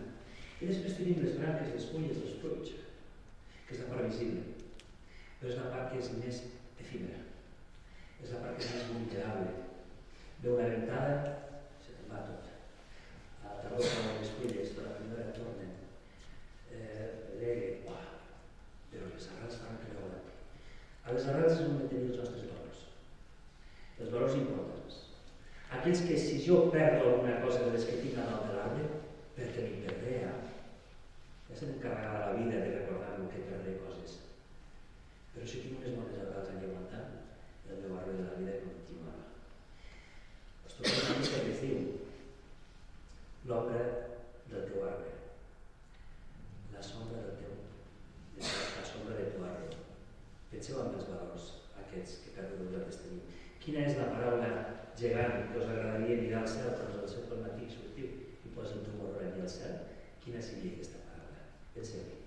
i després tenim les branques, les fulles, els fruits, que és la part visible. Però és la part que és més efímera. És la part que és més vulnerable. Veu una ventada, se te'n va tot. A la tardor quan les fulles de la primera tornen, l'egre, però les arrels fan que no aguanti. A les arrels és on tenim els nostres valors. Els valors importants. Aquells que si jo perdo alguna cosa de les que tinc a dalt de l'arbre, perquè m'hi perdré, ja se m'encarregarà la vida de recordar-me que perdré coses. Però si tinc unes bones arrels allà aguantant, el meu arbre de la vida continuarà. Els trobem una mica que es diu l'ombra del teu arbre, la sombra del teu, la sombra del teu arbre. Penseu en els valors aquests que cada un de nosaltres tenim. Quina és la paraula gegant que us agradaria mirar al cel quan us alceu pel matí i sortiu i posa el teu valor allà al cel? Quina seria aquesta paraula? Penseu-hi.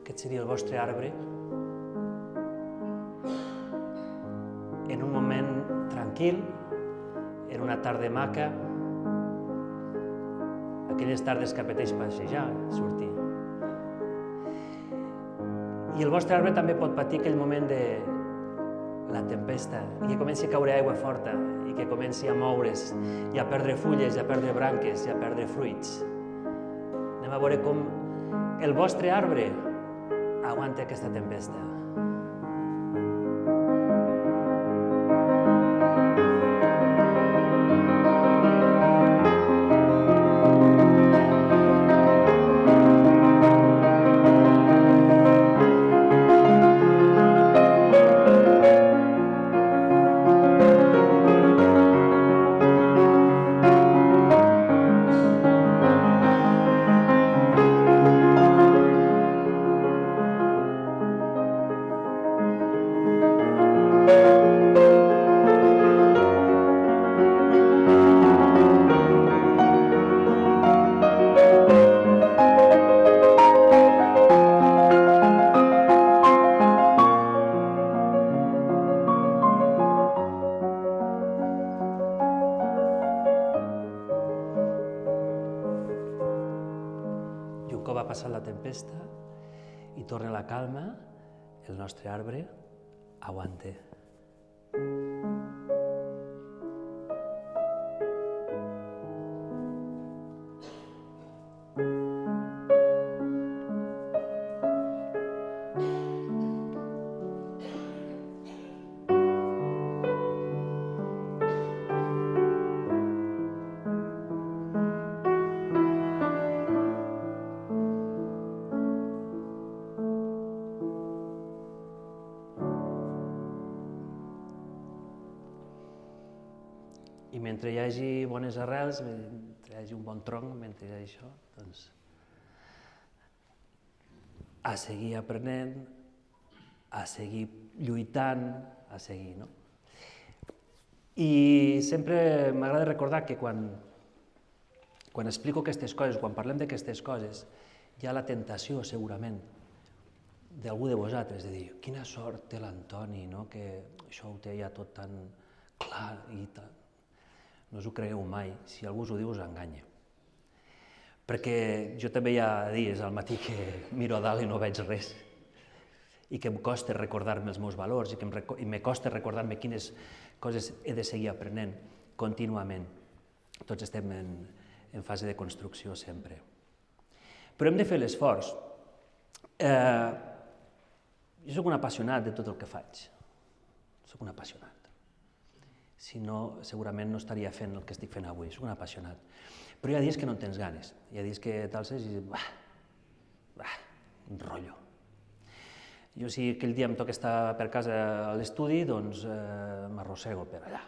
Aquest seria el vostre arbre en un moment tranquil, en una tarda maca, aquelles tardes que apeteix passejar, sortir. I el vostre arbre també pot patir aquell moment de la tempesta, i que comenci a caure aigua forta, i que comenci a moure's, i a perdre fulles, i a perdre branques, i a perdre fruits. Anem a veure com el vostre arbre aguanta aquesta tempesta. Passa la tempesta i torna la calma, el nostre arbre aguanta. I mentre hi hagi bones arrels, mentre hi hagi un bon tronc, mentre hi hagi això, doncs a seguir aprenent, a seguir lluitant, a seguir, no? I sempre m'agrada recordar que quan explico aquestes coses, quan parlem d'aquestes coses, hi ha la tentació, segurament, d'algú de vosaltres, de dir, quina sort té l'Antoni, no? Que això ho té ja tot tan clar i tal. No us ho cregueu mai, si algú us ho diu us enganya. Perquè jo també hi ha dies al matí que miro a dalt i no veig res, i que em costa recordar-me els meus valors, i me costa recordar-me quines coses he de seguir aprenent contínuament. Tots estem en fase de construcció sempre. Però hem de fer l'esforç. Jo soc un apassionat de tot el que faig. Soc un apassionat. Si no, segurament no estaria fent el que estic fent avui. Soc un apassionat. Però hi ha dies que no en tens ganes. Hi ha dies que t'alces i dius, un rotllo. Jo si aquell dia em toca estar per casa a l'estudi, doncs m'arrossego per allà.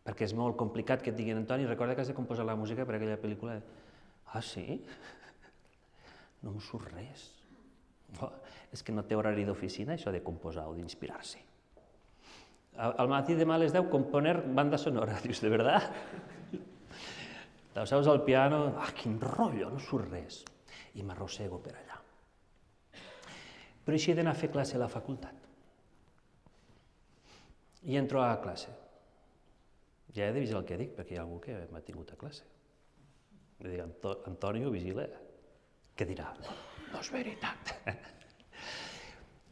Perquè és molt complicat que et diguin, Antoni, recorda que has de composar la música per a aquella pel·lícula. Ah, sí? No em surt res. És que no té horari d'oficina, això de composar o d'inspirar-se. Al matí demà a les 10 componer banda sonora. Dius, de verdad? T'asseus al piano, quin rotllo, no surt res. I m'arrossego per allà. Però així he d'anar a fer classe a la facultat. I entro a classe. Ja he de vigilar el que dic, perquè hi ha algú que m'ha tingut a classe. Li dic, Antonio, vigila. Què dirà? No és veritat.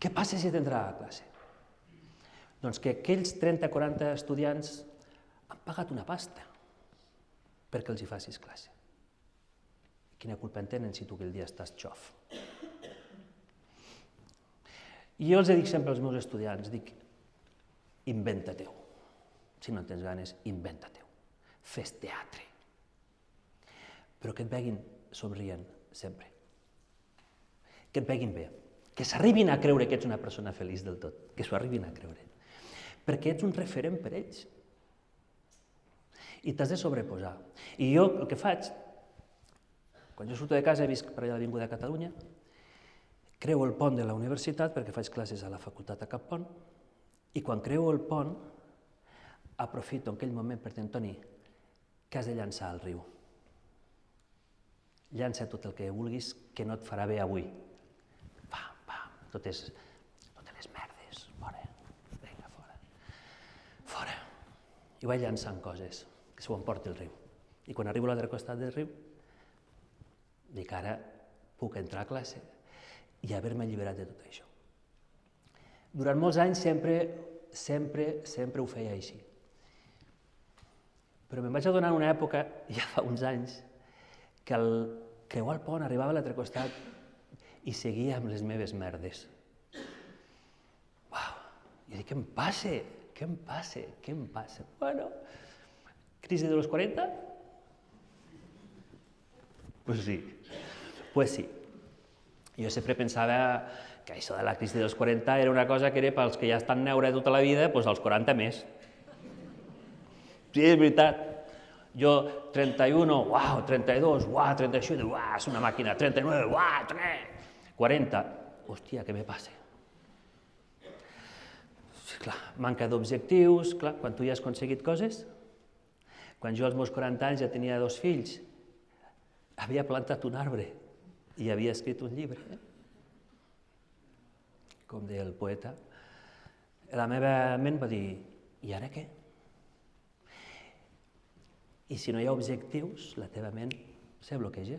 Què passa si t'entra a classe? Doncs que aquells 30-40 estudiants han pagat una pasta perquè els hi facis classe. Quina culpa en tenen si tu aquell dia estàs xof? I jo els dic sempre als meus estudiants, dic, inventa-teu. Si no en tens ganes, inventa-teu. Fes teatre. Però que et veguin somrient sempre. Que et veguin bé. Que s'arribin a creure que ets una persona feliç del tot. Que s'ho arribin a creure. Perquè ets un referent per ells. I t'has de sobreposar. I jo el que faig, quan jo surto de casa, he vist per allà l'Avinguda de Catalunya, creuo el pont de la universitat, perquè faig classes a la facultat a Cap Pont, i quan creuo el pont, aprofito en aquell moment per dir, Antoni, que has de llançar al riu. Llança tot el que vulguis, que no et farà bé avui. Totes les merdes, fora, vinga, fora. Fora. I vaig llançant coses, que s'ho emporti el riu. I quan arribo a l'altre costat del riu, Dic, ara puc entrar a classe i haver-me alliberat de tot això. Durant molts anys sempre ho feia així. Però me'n vaig adonar en una època, ja fa uns anys, que al creuar el pont arribava a l'altre costat i seguia amb les meves merdes. Uau! Jo dic, què em passa? Què em passa? Què em passa? Bueno, crisi de los 40? Pues sí. Jo sempre pensava que això de la crisi dels 40 era una cosa que era pels que ja estan neure tota la vida, doncs als 40 més. Sí, és veritat. Jo, 31, uau, 32, uau, 37, uau, és una màquina, 39, uau, 40, hòstia, què me passa? Clar, manca d'objectius, clar, quan tu ja has aconseguit coses. Quan jo als meus 40 anys ja tenia 2 fills, havia plantat un arbre i havia escrit un llibre. Com deia el poeta. La meva ment va dir, i ara què? I si no hi ha objectius, la teva ment se bloqueja.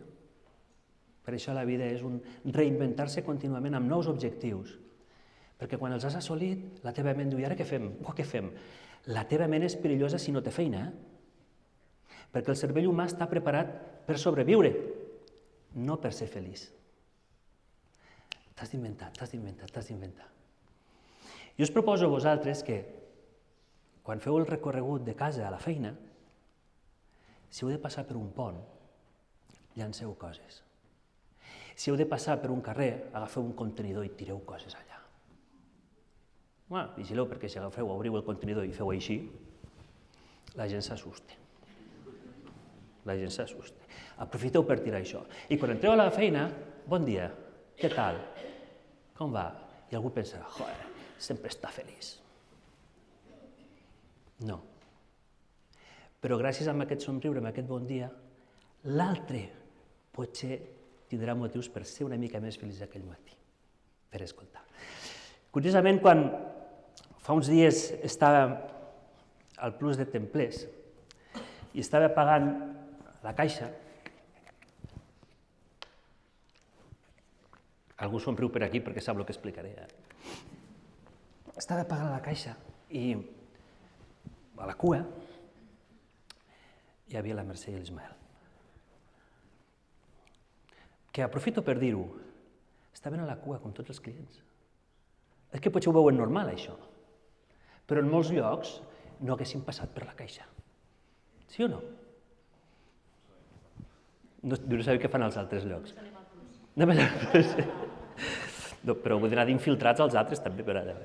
Per això la vida és un reinventar-se contínuament amb nous objectius. Perquè quan els has assolit, la teva ment diu, i ara què fem? Què fem? La teva ment és perillosa si no té feina, perquè el cervell humà està preparat per sobreviure, no per ser feliç. T'has d'inventar. Jo us proposo a vosaltres que, quan feu el recorregut de casa a la feina, si heu de passar per un pont, llanceu coses. Si heu de passar per un carrer, agafeu un contenidor i tireu coses allà. Vigileu, perquè si agafeu, obriu el contenidor i feu així, la gent s'assusta. Aprofiteu per tirar això. I quan entreu a la feina, bon dia, què tal? Com va? I algú pensarà, joder, sempre està feliç. No. Però gràcies a aquest somriure, a aquest bon dia, l'altre potser tindrà motius per ser una mica més feliç aquell matí, per escoltar. Curiosament, quan fa uns dies estava al Plus de Templers i estava pagant la caixa, algú somriu per aquí perquè sap el que explicaré. Estava pagant la caixa i a la cua hi havia la Mercè i l'Ismael. Que aprofito per dir-ho, estaven a la cua com tots els clients. És que potser ho veuen normal, això. Però en molts llocs no haguessin passat per la caixa. Sí o no? No sabeu què fan als altres llocs. No, però vull dir d'infiltrats als altres també, per allà.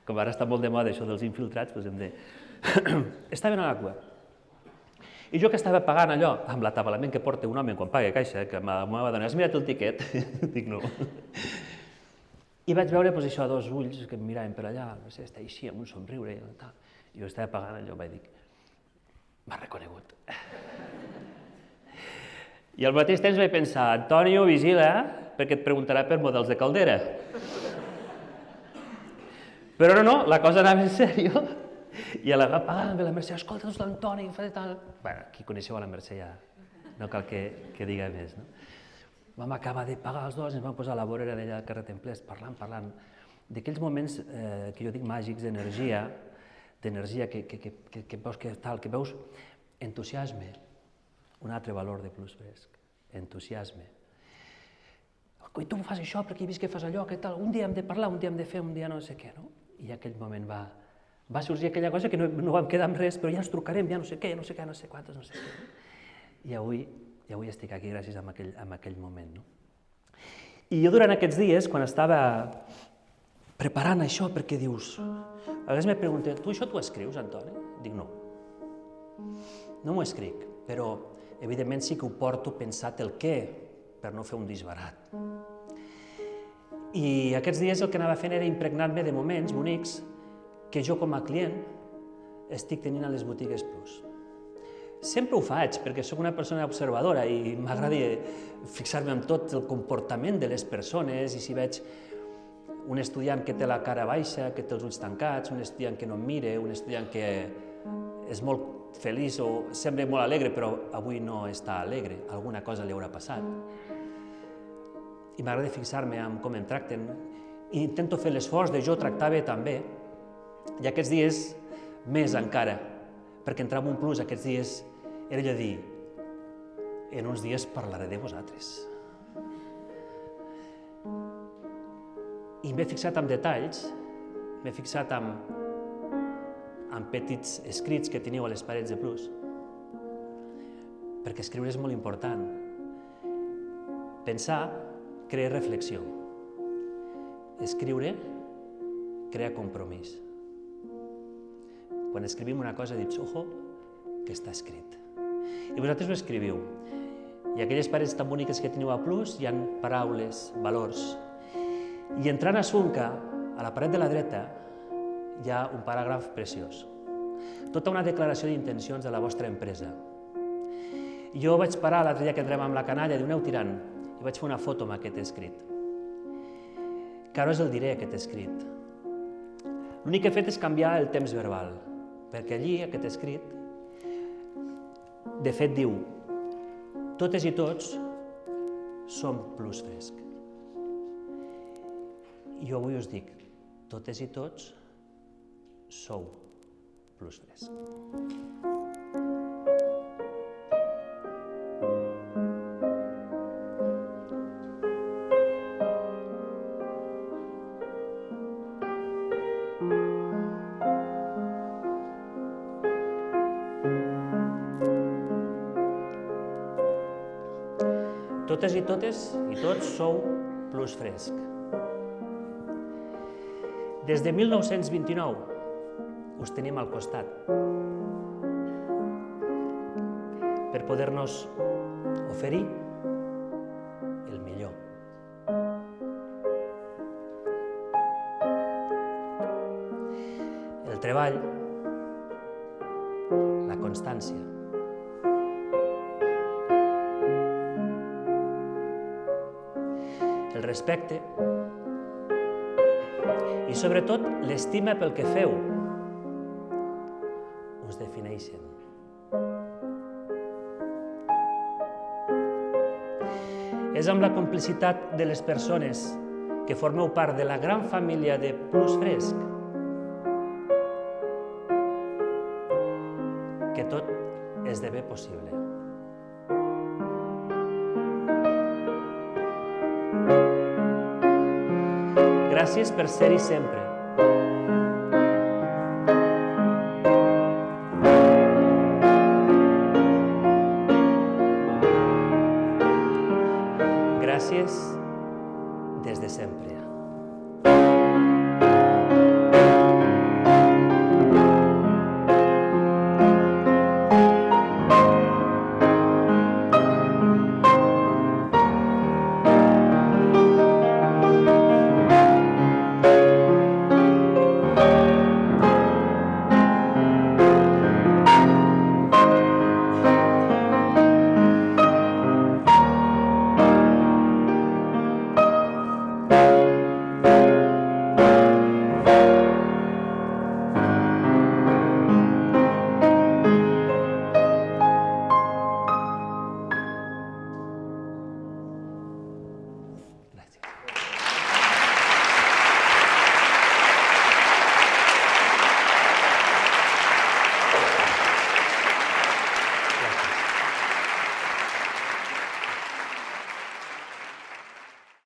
Com ara està molt de moda això dels infiltrats, doncs hem de... Estaven a la cua. I jo que estava pagant allò, amb l'atabalament que porta un home quan paga caixa, que m'ha donat, has mirat el tiquet? Dic, no. I vaig veure això, 2 ulls que em miraven per allà, no sé, està així, amb un somriure i tal. I jo estava pagant allò, vaig dir, m'ha reconegut. I al mateix temps vaig pensar, Antonio, vigila, perquè et preguntarà per models de caldera. Però no, la cosa anava en sèrio. I a la va pagant amb la Mercè, escolta, doncs l'Antoni, fa de tal... Bé, qui coneixeu a la Mercè ja no cal que diga més, no? Vam acabar de pagar els 2, ens vam posar a la vorera d'allà al carrer Templers, parlant d'aquells moments que jo dic màgics d'energia que veus que tal, que veus entusiasme, un altre valor de Plus Fresc, entusiasme. I tu fas això perquè he vist que fas allò, que tal, un dia hem de parlar, un dia hem de fer, un dia no sé què, no? I aquell moment va sorgir aquella cosa que no vam quedar amb res, però ja ens trucarem, ja no sé què, no sé quantos, no sé què. I avui estic aquí gràcies a aquell moment. No? I jo durant aquests dies, quan estava preparant això, perquè dius... A vegades m'he preguntat, tu això t'ho escrius, Antoni? Dic, no. No m'ho escric, però evidentment sí que ho porto pensat el què, per no fer un disbarat. I aquests dies el que anava fent era impregnar-me de moments bonics que jo com a client estic tenint a les botigues Plus. Sempre ho faig, perquè sóc una persona observadora i m'agrada fixar-me en tot el comportament de les persones i si veig un estudiant que té la cara baixa, que té els ulls tancats, un estudiant que no em mira, un estudiant que és molt feliç o sembla molt alegre, però avui no està alegre, alguna cosa li haurà passat. I m'agrada fixar-me en com em tracten, i intento fer l'esforç de jo tractar bé també, i aquests dies més encara, perquè entrava un plus aquests dies, era allò de dir, en uns dies parlaré de vosaltres. I m'he fixat en detalls, m'he fixat en petits escrits que teniu a les parets de Plus, perquè escriure és molt important. Pensar crea reflexió. Escriure crea compromís. Quan escrivim una cosa, dius, ojo, que està escrit. I vosaltres ho escriviu. I aquelles parets tan boniques que teniu a Plus hi ha paraules, valors. I entrant a Sunca, a la paret de la dreta, hi ha un paràgraf preciós. Tota una declaració d'intencions de la vostra empresa. Jo vaig parar l'altre dia que entrem amb la canalla, diu, aneu tirant, i vaig fer una foto amb aquest escrit. Que ara us el diré, aquest escrit. L'únic que he fet és canviar el temps verbal, perquè allí, aquest escrit, de fet diu, totes i tots som Plus Fresc. I jo avui us dic, totes i tots sou Plus Fresc. Totes i tots sou Plus Fresc. Des de 1929 us tenim al costat per poder-nos oferir el millor. El treball, la constància, el respecte i sobretot l'estima pel que feu us defineixen. És amb la complicitat de les persones que formeu part de la gran família de Plus Fresc que tot esdevé possible. Gràcies per ser-hi sempre. Gràcies des de sempre.